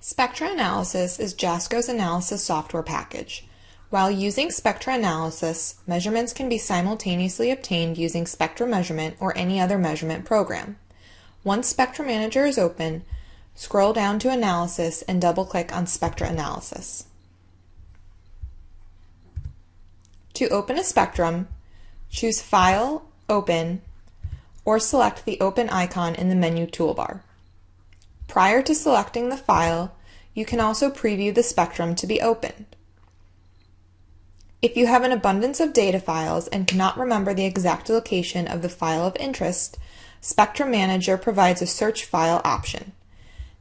Spectra Analysis is JASCO's analysis software package. While using Spectra Analysis, measurements can be simultaneously obtained using Spectra Measurement or any other measurement program. Once Spectra Manager is open, scroll down to Analysis and double-click on Spectra Analysis. To open a spectrum, choose File, Open, or select the Open icon in the menu toolbar. Prior to selecting the file, you can also preview the spectrum to be opened. If you have an abundance of data files and cannot remember the exact location of the file of interest, Spectra Manager provides a search file option.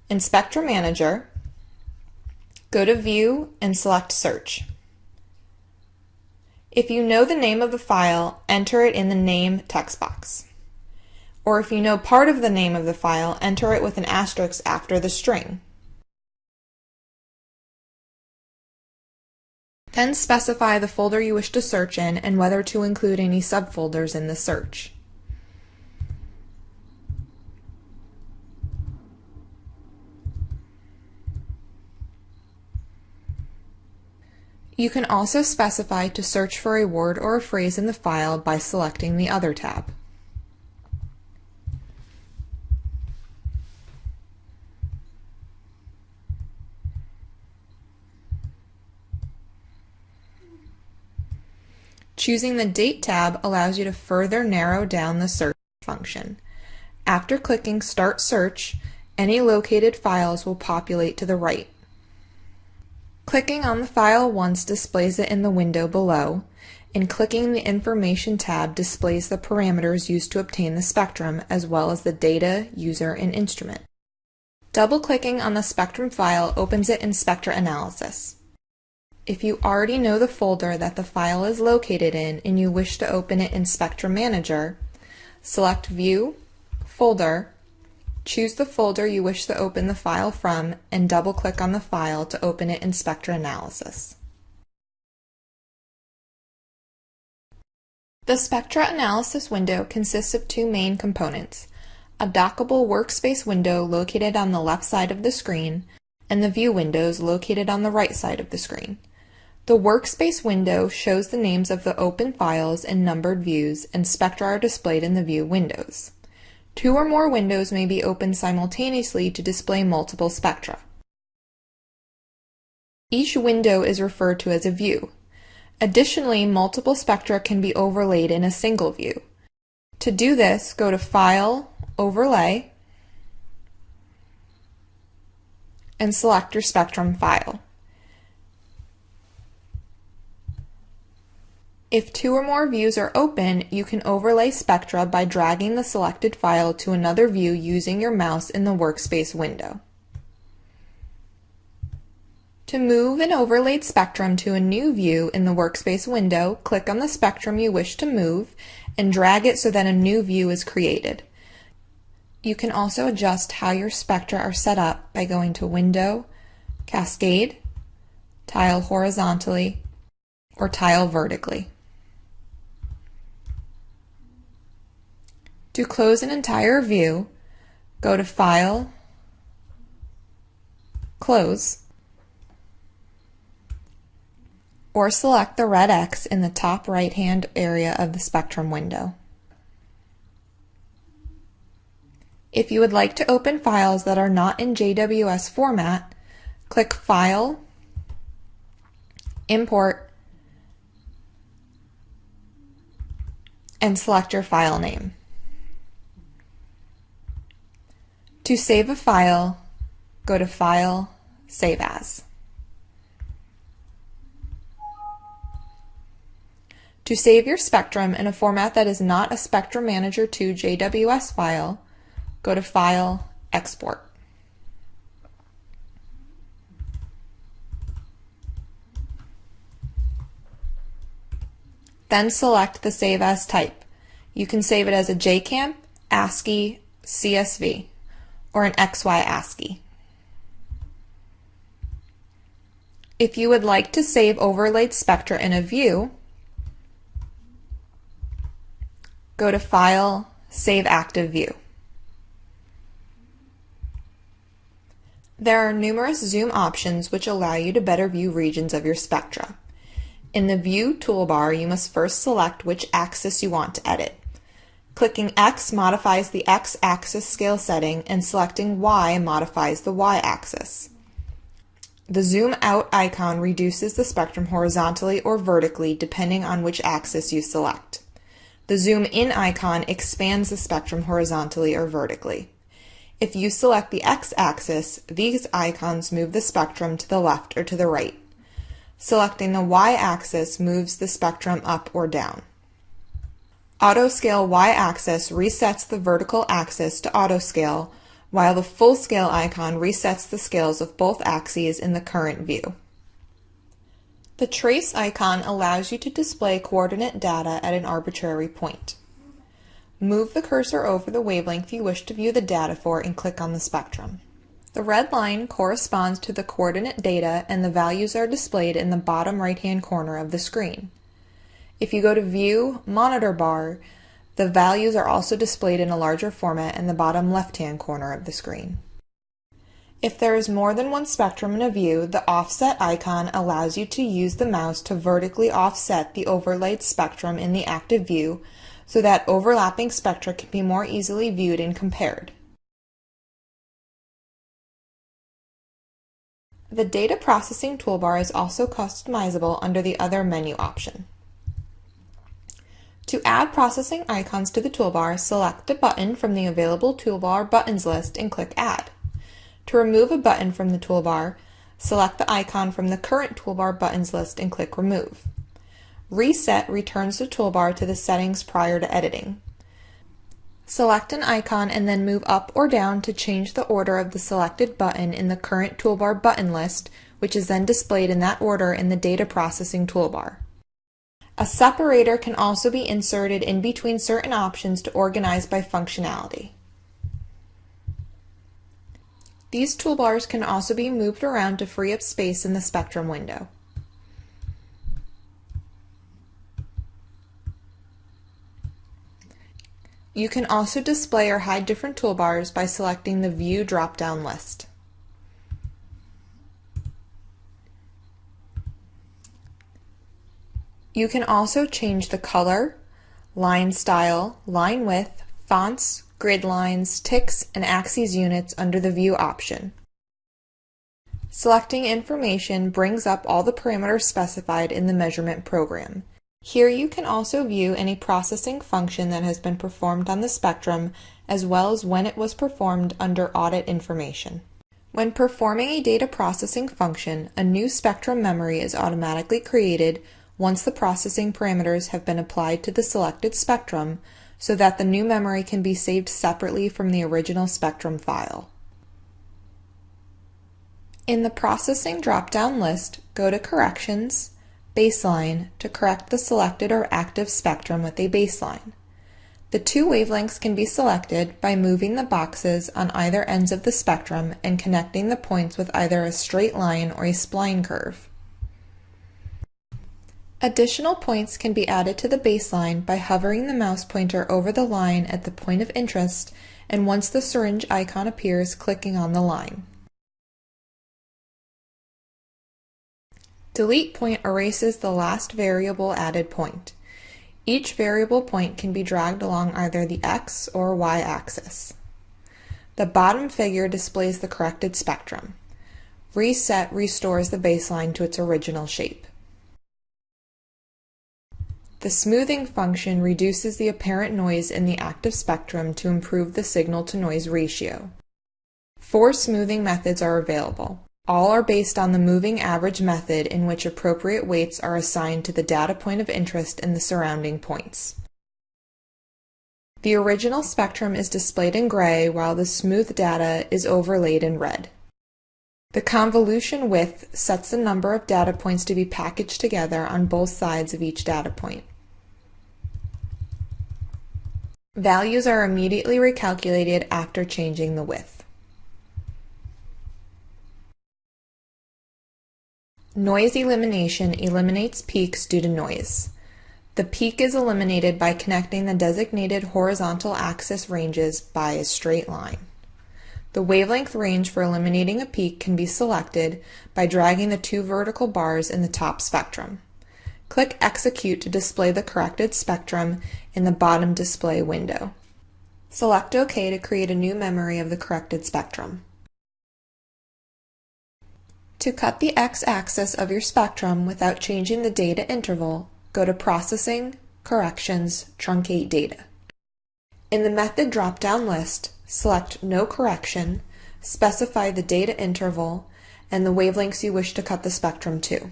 In Spectra Manager, go to View and select Search. If you know the name of the file, enter it in the Name text box. Or if you know part of the name of the file, enter it with an asterisk after the string. Then specify the folder you wish to search in and whether to include any subfolders in the search. You can also specify to search for a word or a phrase in the file by selecting the Other tab. Choosing the Date tab allows you to further narrow down the search function. After clicking Start Search, any located files will populate to the right. Clicking on the file once displays it in the window below, and clicking the Information tab displays the parameters used to obtain the spectrum as well as the data, user, and instrument. Double-clicking on the spectrum file opens it in Spectra Analysis. If you already know the folder that the file is located in and you wish to open it in Spectra Manager, select View, Folder, choose the folder you wish to open the file from, and double-click on the file to open it in Spectra Analysis. The Spectra Analysis window consists of two main components: a dockable Workspace window located on the left side of the screen, and the View windows located on the right side of the screen. The Workspace window shows the names of the open files in numbered views, and spectra are displayed in the View windows. Two or more windows may be opened simultaneously to display multiple spectra. Each window is referred to as a view. Additionally, multiple spectra can be overlaid in a single view. To do this, go to File, Overlay, and select your spectrum file. If two or more views are open, you can overlay spectra by dragging the selected file to another view using your mouse in the Workspace window. To move an overlaid spectrum to a new view in the Workspace window, click on the spectrum you wish to move and drag it so that a new view is created. You can also adjust how your spectra are set up by going to Window, Cascade, Tile horizontally, or Tile vertically. To close an entire view, go to File, Close, or select the red X in the top right-hand area of the spectrum window. If you would like to open files that are not in JWS format, click File, Import, and select your file name. To save a file, go to File, Save As. To save your spectrum in a format that is not a Spectra Manager 2 JWS file, go to File, Export. Then select the Save As type. You can save it as a JCamp, ASCII, CSV, or an XY ASCII. If you would like to save overlaid spectra in a view, go to File, Save Active View. There are numerous zoom options which allow you to better view regions of your spectra. In the View toolbar, you must first select which axis you want to edit. Clicking X modifies the X-axis scale setting, and selecting Y modifies the Y-axis. The Zoom Out icon reduces the spectrum horizontally or vertically depending on which axis you select. The Zoom In icon expands the spectrum horizontally or vertically. If you select the X-axis, these icons move the spectrum to the left or to the right. Selecting the Y-axis moves the spectrum up or down. Autoscale Y-axis resets the vertical axis to autoscale, while the full scale icon resets the scales of both axes in the current view. The Trace icon allows you to display coordinate data at an arbitrary point. Move the cursor over the wavelength you wish to view the data for and click on the spectrum. The red line corresponds to the coordinate data, and the values are displayed in the bottom right-hand corner of the screen. If you go to View, Monitor Bar, the values are also displayed in a larger format in the bottom left-hand corner of the screen. If there is more than one spectrum in a view, the Offset icon allows you to use the mouse to vertically offset the overlaid spectrum in the active view so that overlapping spectra can be more easily viewed and compared. The Data Processing toolbar is also customizable under the Other menu option. To add processing icons to the toolbar, select a button from the available toolbar buttons list and click Add. To remove a button from the toolbar, select the icon from the current toolbar buttons list and click Remove. Reset returns the toolbar to the settings prior to editing. Select an icon and then move up or down to change the order of the selected button in the current toolbar button list, which is then displayed in that order in the Data Processing toolbar. A separator can also be inserted in between certain options to organize by functionality. These toolbars can also be moved around to free up space in the spectrum window. You can also display or hide different toolbars by selecting the View drop-down list. You can also change the color, line style, line width, fonts, grid lines, ticks, and axes units under the View option. Selecting information brings up all the parameters specified in the measurement program. Here you can also view any processing function that has been performed on the spectrum, as well as when it was performed under Audit Information. When performing a data processing function, a new spectrum memory is automatically created once the processing parameters have been applied to the selected spectrum, so that the new memory can be saved separately from the original spectrum file. In the Processing drop-down list, go to Corrections, Baseline to correct the selected or active spectrum with a baseline. The two wavelengths can be selected by moving the boxes on either ends of the spectrum and connecting the points with either a straight line or a spline curve. Additional points can be added to the baseline by hovering the mouse pointer over the line at the point of interest, and once the syringe icon appears, clicking on the line. Delete point erases the last variable added point. Each variable point can be dragged along either the X or Y axis. The bottom figure displays the corrected spectrum. Reset restores the baseline to its original shape. The smoothing function reduces the apparent noise in the active spectrum to improve the signal-to-noise ratio. 4 smoothing methods are available. All are based on the moving average method, in which appropriate weights are assigned to the data point of interest and the surrounding points. The original spectrum is displayed in gray, while the smooth data is overlaid in red. The convolution width sets the number of data points to be packaged together on both sides of each data point. Values are immediately recalculated after changing the width. Noise elimination eliminates peaks due to noise. The peak is eliminated by connecting the designated horizontal axis ranges by a straight line. The wavelength range for eliminating a peak can be selected by dragging the two vertical bars in the top spectrum. Click Execute to display the corrected spectrum in the bottom display window. Select OK to create a new memory of the corrected spectrum. To cut the x-axis of your spectrum without changing the data interval, go to Processing, Corrections, Truncate Data. In the Method drop-down list, select No Correction, specify the data interval, and the wavelengths you wish to cut the spectrum to.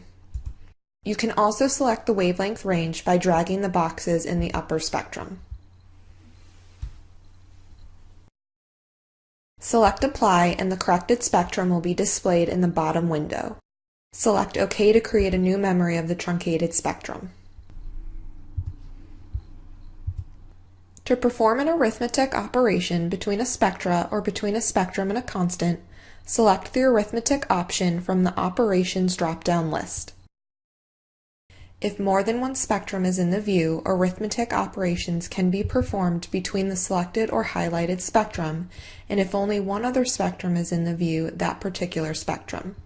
You can also select the wavelength range by dragging the boxes in the upper spectrum. Select Apply and the corrected spectrum will be displayed in the bottom window. Select OK to create a new memory of the truncated spectrum. To perform an arithmetic operation between a spectra or between a spectrum and a constant, select the arithmetic option from the Operations drop-down list. If more than one spectrum is in the view, arithmetic operations can be performed between the selected or highlighted spectrum, and if only one other spectrum is in the view, that particular spectrum.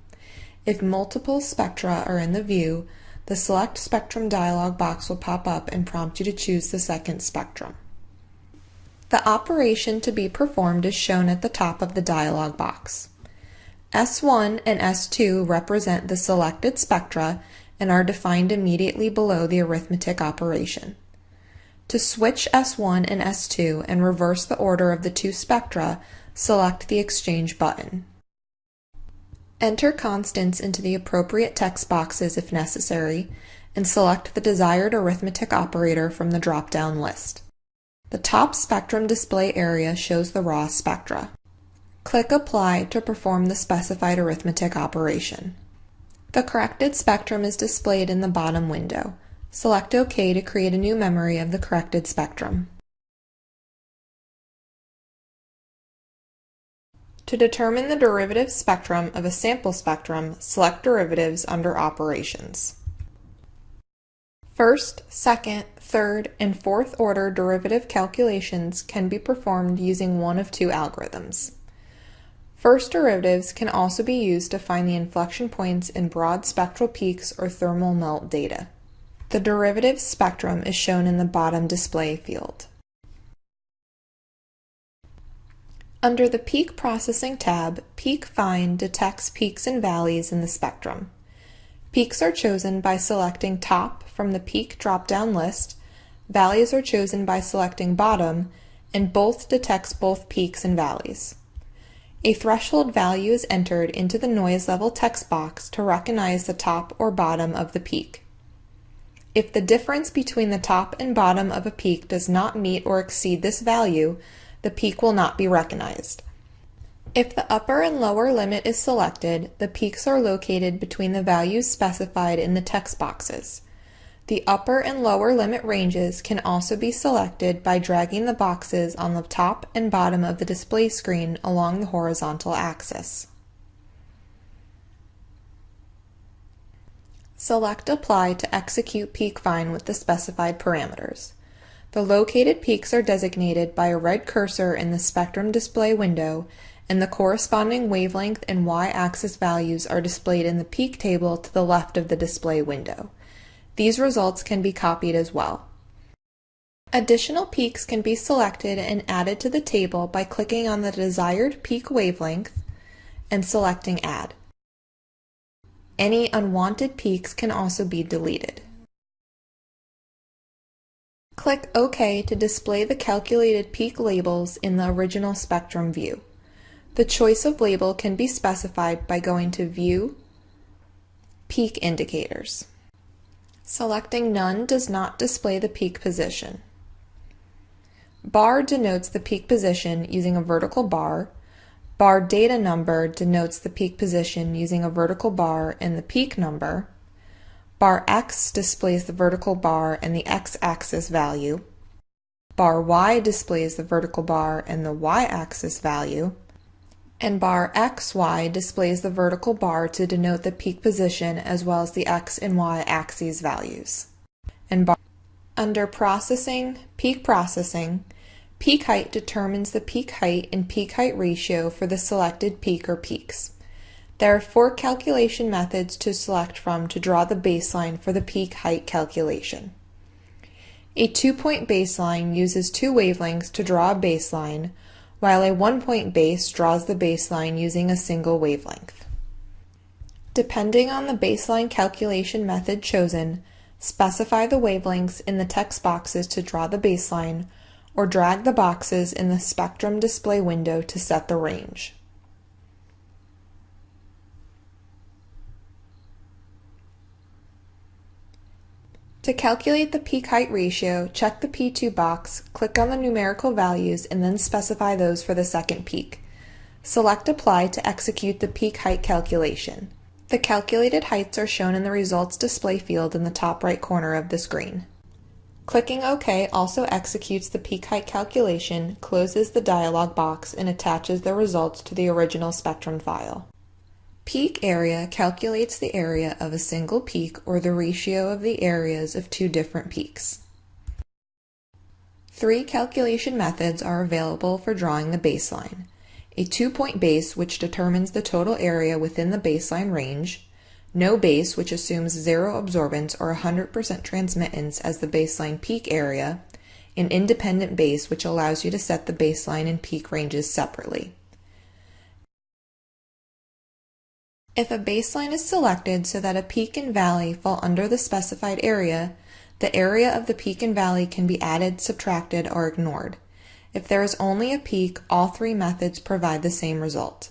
If multiple spectra are in the view, the Select Spectrum dialog box will pop up and prompt you to choose the second spectrum. The operation to be performed is shown at the top of the dialog box. S1 and S2 represent the selected spectra and are defined immediately below the arithmetic operation. To switch S1 and S2 and reverse the order of the two spectra, select the Exchange button. Enter constants into the appropriate text boxes if necessary, and select the desired arithmetic operator from the drop-down list. The top spectrum display area shows the raw spectra. Click Apply to perform the specified arithmetic operation. The corrected spectrum is displayed in the bottom window. Select OK to create a new memory of the corrected spectrum. To determine the derivative spectrum of a sample spectrum, select Derivatives under Operations. First, second, third, and fourth order derivative calculations can be performed using one of two algorithms. First derivatives can also be used to find the inflection points in broad spectral peaks or thermal melt data. The derivative spectrum is shown in the bottom display field. Under the Peak Processing tab, Peak Find detects peaks and valleys in the spectrum. Peaks are chosen by selecting Top from the Peak drop-down list, valleys are chosen by selecting Bottom, and both detects both peaks and valleys. A threshold value is entered into the noise level text box to recognize the top or bottom of the peak. If the difference between the top and bottom of a peak does not meet or exceed this value, the peak will not be recognized. If the upper and lower limit is selected, the peaks are located between the values specified in the text boxes. The upper and lower limit ranges can also be selected by dragging the boxes on the top and bottom of the display screen along the horizontal axis. Select Apply to execute Peak Find with the specified parameters. The located peaks are designated by a red cursor in the spectrum display window, and the corresponding wavelength and y-axis values are displayed in the peak table to the left of the display window. These results can be copied as well. Additional peaks can be selected and added to the table by clicking on the desired peak wavelength and selecting Add. Any unwanted peaks can also be deleted. Click OK to display the calculated peak labels in the original spectrum view. The choice of label can be specified by going to View, Peak Indicators. Selecting None does not display the peak position. Bar denotes the peak position using a vertical bar. Bar data number denotes the peak position using a vertical bar and the peak number. Bar X displays the vertical bar and the x-axis value. Bar Y displays the vertical bar and the y-axis value. And bar XY displays the vertical bar to denote the peak position as well as the x and y axes values. And under Processing, Peak Processing, Peak height determines the peak height and peak height ratio for the selected peak or peaks. There are 4 calculation methods to select from to draw the baseline for the peak height calculation. A 2-point baseline uses 2 wavelengths to draw a baseline, while a 1-point base draws the baseline using a single wavelength. Depending on the baseline calculation method chosen, specify the wavelengths in the text boxes to draw the baseline, or drag the boxes in the spectrum display window to set the range. To calculate the peak height ratio, check the P2 box, click on the numerical values, and then specify those for the second peak. Select Apply to execute the peak height calculation. The calculated heights are shown in the results display field in the top right corner of the screen. Clicking OK also executes the peak height calculation, closes the dialog box, and attaches the results to the original spectrum file. Peak area calculates the area of a single peak or the ratio of the areas of 2 different peaks. 3 calculation methods are available for drawing the baseline. A 2-point base, which determines the total area within the baseline range, no base, which assumes 0 absorbance or 100% transmittance as the baseline peak area, an independent base, which allows you to set the baseline and peak ranges separately. If a baseline is selected so that a peak and valley fall under the specified area, the area of the peak and valley can be added, subtracted, or ignored. If there is only a peak, all 3 methods provide the same result.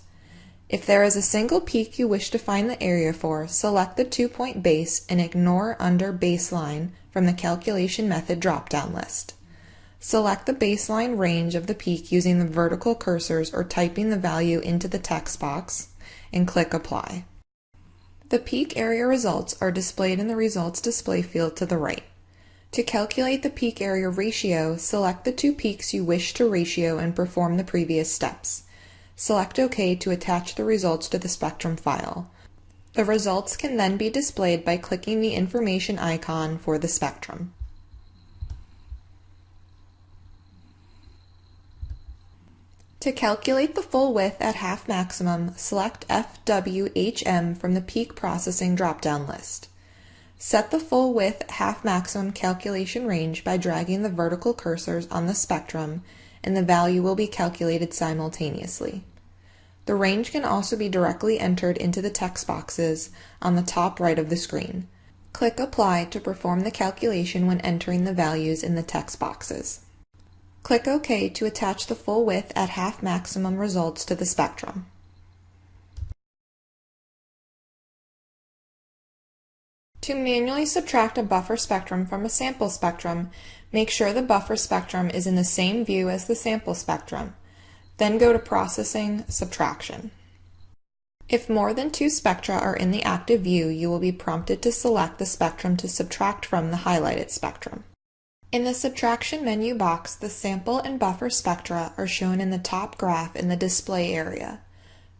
If there is a single peak you wish to find the area for, select the 2-point base and ignore under baseline from the calculation method drop-down list. Select the baseline range of the peak using the vertical cursors or typing the value into the text box, and click Apply. The peak area results are displayed in the results display field to the right. To calculate the peak area ratio, select the 2 peaks you wish to ratio and perform the previous steps. Select OK to attach the results to the spectrum file. The results can then be displayed by clicking the information icon for the spectrum. To calculate the full width at half maximum, select FWHM from the Peak Processing drop-down list. Set the full width half maximum calculation range by dragging the vertical cursors on the spectrum, and the value will be calculated simultaneously. The range can also be directly entered into the text boxes on the top right of the screen. Click Apply to perform the calculation when entering the values in the text boxes. Click OK to attach the full width at half maximum results to the spectrum. To manually subtract a buffer spectrum from a sample spectrum, make sure the buffer spectrum is in the same view as the sample spectrum. Then go to Processing, Subtraction. If more than 2 spectra are in the active view, you will be prompted to select the spectrum to subtract from the highlighted spectrum. In the Subtraction menu box, the sample and buffer spectra are shown in the top graph in the display area.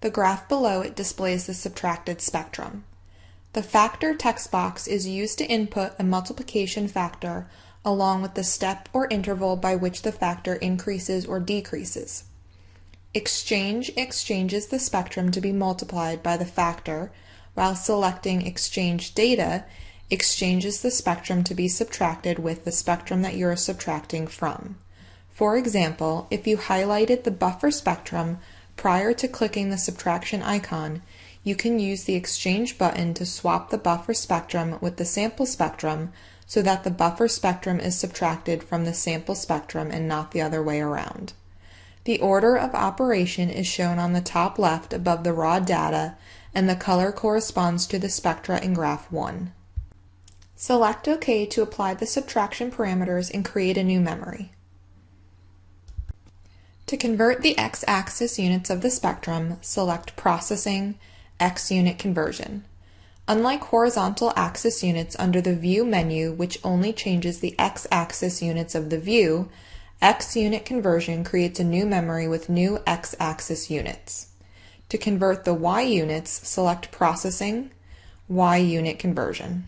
The graph below it displays the subtracted spectrum. The factor text box is used to input a multiplication factor along with the step or interval by which the factor increases or decreases. Exchange exchanges the spectrum to be multiplied by the factor, while selecting Exchange Data exchanges the spectrum to be subtracted with the spectrum that you're subtracting from. For example, if you highlighted the buffer spectrum prior to clicking the subtraction icon, you can use the Exchange button to swap the buffer spectrum with the sample spectrum so that the buffer spectrum is subtracted from the sample spectrum and not the other way around. The order of operation is shown on the top left above the raw data, and the color corresponds to the spectra in graph 1. Select OK to apply the subtraction parameters and create a new memory. To convert the x-axis units of the spectrum, select Processing, X-Unit Conversion. Unlike horizontal axis units under the View menu, which only changes the x-axis units of the view, X-Unit Conversion creates a new memory with new x-axis units. To convert the y units, select Processing, Y-Unit Conversion.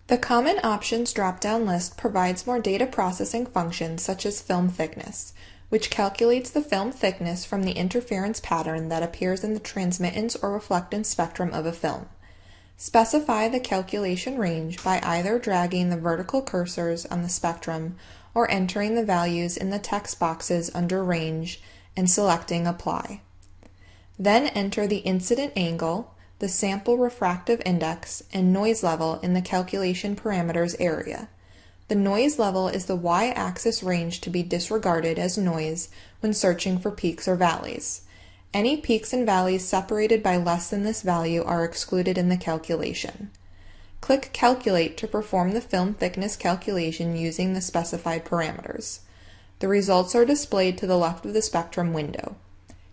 The Common Options drop-down list provides more data processing functions such as film thickness, which calculates the film thickness from the interference pattern that appears in the transmittance or reflectance spectrum of a film. Specify the calculation range by either dragging the vertical cursors on the spectrum or entering the values in the text boxes under Range and selecting Apply. Then enter the incident angle, the sample refractive index, and noise level in the calculation parameters area. The noise level is the y-axis range to be disregarded as noise when searching for peaks or valleys. Any peaks and valleys separated by less than this value are excluded in the calculation. Click Calculate to perform the film thickness calculation using the specified parameters. The results are displayed to the left of the spectrum window.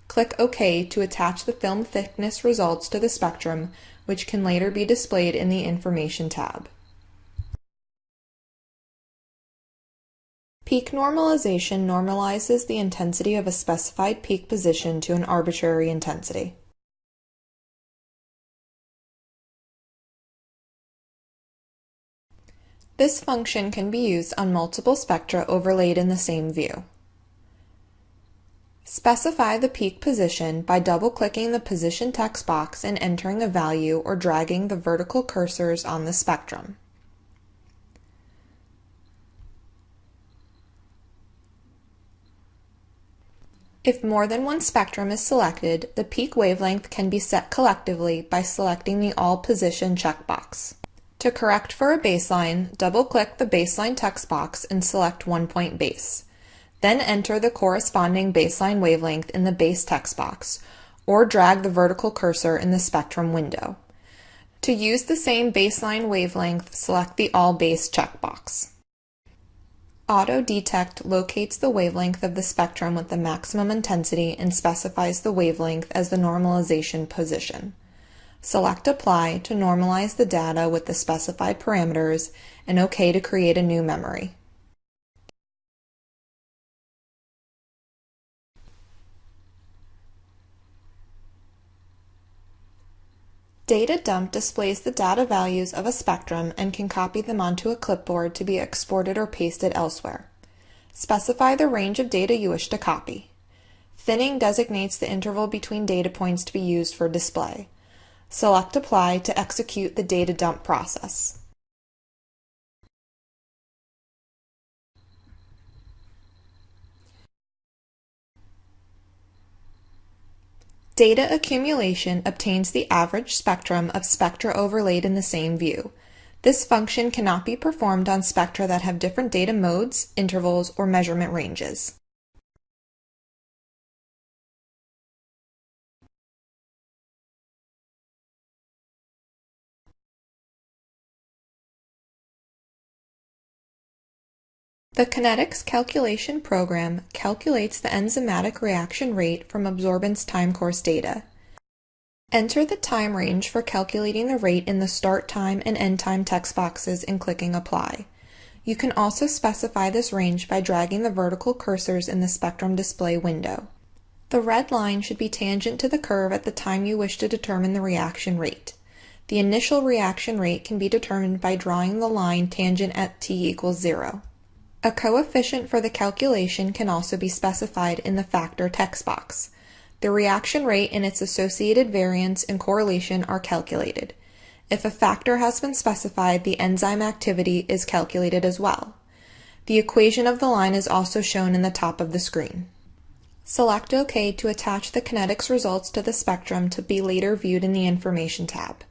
Click OK to attach the film thickness results to the spectrum, which can later be displayed in the Information tab. Peak normalization normalizes the intensity of a specified peak position to an arbitrary intensity. This function can be used on multiple spectra overlaid in the same view. Specify the peak position by double-clicking the position text box and entering a value or dragging the vertical cursors on the spectrum. If more than one spectrum is selected, the peak wavelength can be set collectively by selecting the All Position checkbox. To correct for a baseline, double-click the baseline text box and select 1-point base. Then enter the corresponding baseline wavelength in the base text box, or drag the vertical cursor in the spectrum window. To use the same baseline wavelength, select the All Base checkbox. Auto Detect locates the wavelength of the spectrum with the maximum intensity and specifies the wavelength as the normalization position. Select Apply to normalize the data with the specified parameters and OK to create a new memory. Data Dump displays the data values of a spectrum and can copy them onto a clipboard to be exported or pasted elsewhere. Specify the range of data you wish to copy. Thinning designates the interval between data points to be used for display. Select Apply to execute the data dump process. Data accumulation obtains the average spectrum of spectra overlaid in the same view. This function cannot be performed on spectra that have different data modes, intervals, or measurement ranges. The Kinetics calculation program calculates the enzymatic reaction rate from absorbance time course data. Enter the time range for calculating the rate in the start time and end time text boxes and clicking Apply. You can also specify this range by dragging the vertical cursors in the spectrum display window. The red line should be tangent to the curve at the time you wish to determine the reaction rate. The initial reaction rate can be determined by drawing the line tangent at t=0. A coefficient for the calculation can also be specified in the factor text box. The reaction rate and its associated variance and correlation are calculated. If a factor has been specified, the enzyme activity is calculated as well. The equation of the line is also shown in the top of the screen. Select OK to attach the kinetics results to the spectrum to be later viewed in the Information tab.